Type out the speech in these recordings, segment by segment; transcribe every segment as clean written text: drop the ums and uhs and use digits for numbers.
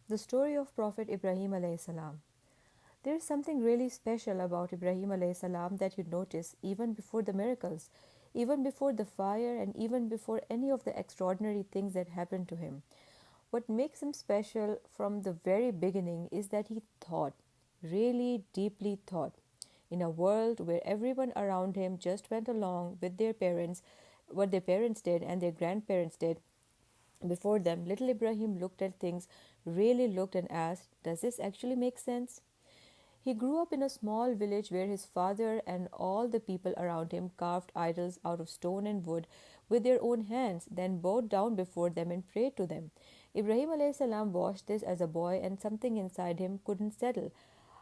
The story of Prophet Ibrahim alayhi salam. There is something really special about Ibrahim alayhi salam that you notice even before the miracles, even before the fire, and even before any of the extraordinary things that happened to him. What makes him special from the very beginning is that he thought, really deeply thought. In a world where everyone around him just went along with their parents, what their parents did and their grandparents did, before them, little Ibrahim looked at things, really looked and asked, does this actually make sense? He grew up in a small village where his father and all the people around him carved idols out of stone and wood with their own hands, then bowed down before them and prayed to them. Ibrahim alayhi salam watched this as a boy, and something inside him couldn't settle.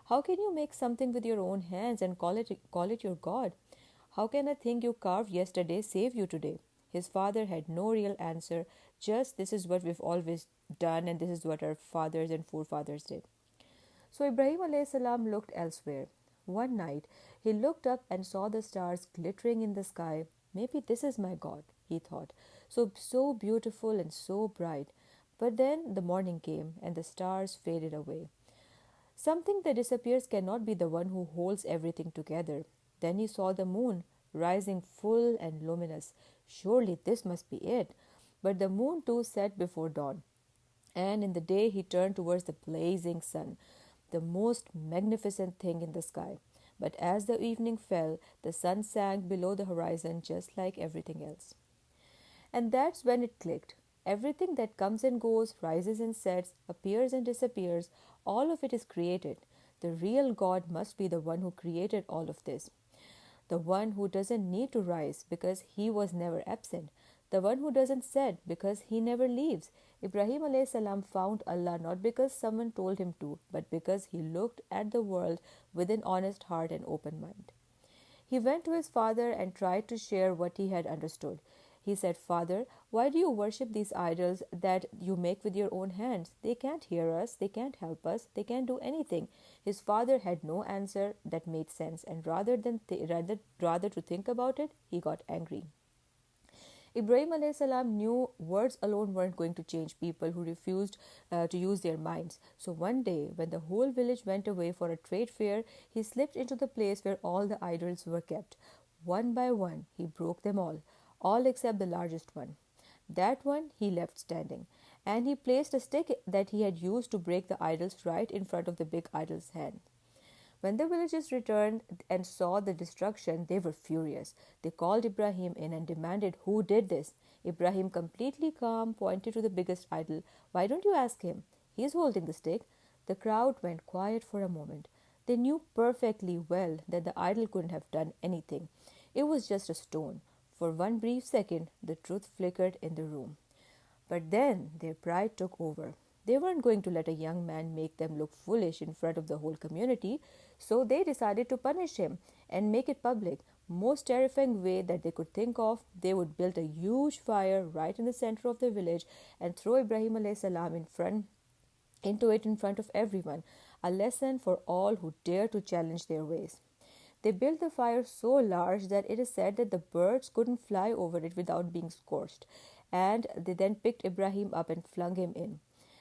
How can you make something with your own hands and call it your God? How can a thing you carved yesterday save you today? His father had no real answer, just this is what we've always done and this is what our fathers and forefathers did. So Ibrahim alayhi salam looked elsewhere. One night he looked up and saw the stars glittering in the sky. Maybe this is my God, he thought. So beautiful and so bright. But then the morning came and the stars faded away. Something that disappears cannot be the one who holds everything together. Then he saw the moon rising full and luminous. Surely this must be it. But the moon too set before dawn, and in the day he turned towards the blazing sun, the most magnificent thing in the sky. But as the evening fell, the sun sank below the horizon just like everything else. And that's when it clicked. Everything that comes and goes, rises and sets, appears and disappears, all of it is created. The real God must be the one who created all of this. The one who doesn't need to rise because he was never absent. The one who doesn't set because he never leaves. Ibrahim alayhi salam found Allah not because someone told him to, but because he looked at the world with an honest heart and open mind. He went to his father and tried to share what he had understood. He said, Father, why do you worship these idols that you make with your own hands? They can't hear us, they can't help us, they can't do anything. His father had no answer that made sense, and rather to think about it, he got angry. Ibrahim alayhi salam knew words alone weren't going to change people who refused to use their minds. So one day, when the whole village went away for a trade fair, he slipped into the place where all the idols were kept. One by one, he broke them all except the largest one. That one he left standing, and he placed a stick that he had used to break the idols right in front of the big idol's hand. When the villagers returned and saw the destruction, they were furious. They called Ibrahim in and demanded who did this. Ibrahim, completely calm, pointed to the biggest idol. Why don't you ask him? He's holding the stick. The crowd went quiet for a moment. They knew perfectly well that the idol couldn't have done anything. It was just a stone. For one brief second, the truth flickered in the room. But then their pride took over. They weren't going to let a young man make them look foolish in front of the whole community, so they decided to punish him and make it public. Most terrifying way that they could think of, they would build a huge fire right in the center of the village and throw Ibrahim alayhi salam into it in front of everyone, a lesson for all who dare to challenge their ways. They built the fire so large that it is said that the birds couldn't fly over it without being scorched, and they then picked Ibrahim up and flung him in.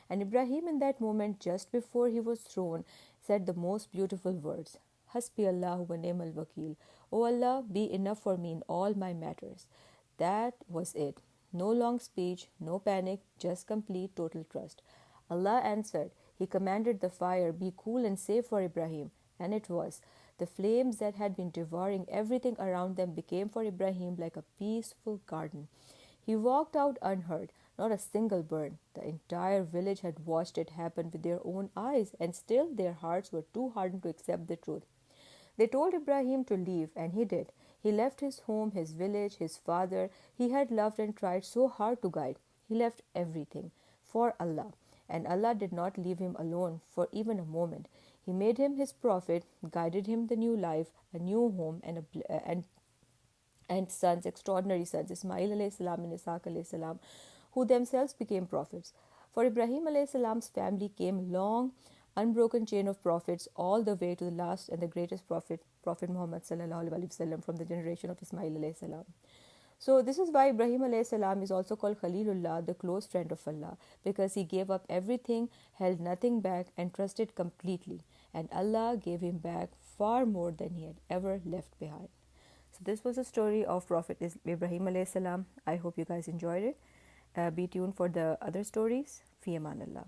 And Ibrahim, in that moment, just before he was thrown, said the most beautiful words, Hasbi Allahu wa ni'mal wakil. O Allah, be enough for me in all my matters. That was it. No long speech, no panic, just complete total trust. Allah answered. He commanded the fire, be cool and safe for Ibrahim. And it was. The flames that had been devouring everything around them became for Ibrahim like a peaceful garden. He walked out unhurt, not a single burn. The entire village had watched it happen with their own eyes, and still their hearts were too hardened to accept the truth. They told Ibrahim to leave, and he did. He left his home, his village, his father he had loved and tried so hard to guide. He left everything for Allah, and Allah did not leave him alone for even a moment. He made him his prophet, guided him the new life, a new home, and sons, extraordinary sons, Ismail alayhi salam and Ishaq alayhi salam, who themselves became prophets. For Ibrahim alayhi salam's family came long, unbroken chain of prophets all the way to the last and the greatest prophet, Prophet Muhammad sallallahu alaihi wasallam, from the generation of Ismail alayhi salam. So this is why Ibrahim alayhi salam is also called Khalilullah, the close friend of Allah, because he gave up everything, held nothing back, and trusted completely. And Allah gave him back far more than he had ever left behind. So this was the story of Prophet Ibrahim alayhi salam. I hope you guys enjoyed it. Be tuned for the other stories. Fi aman Allah.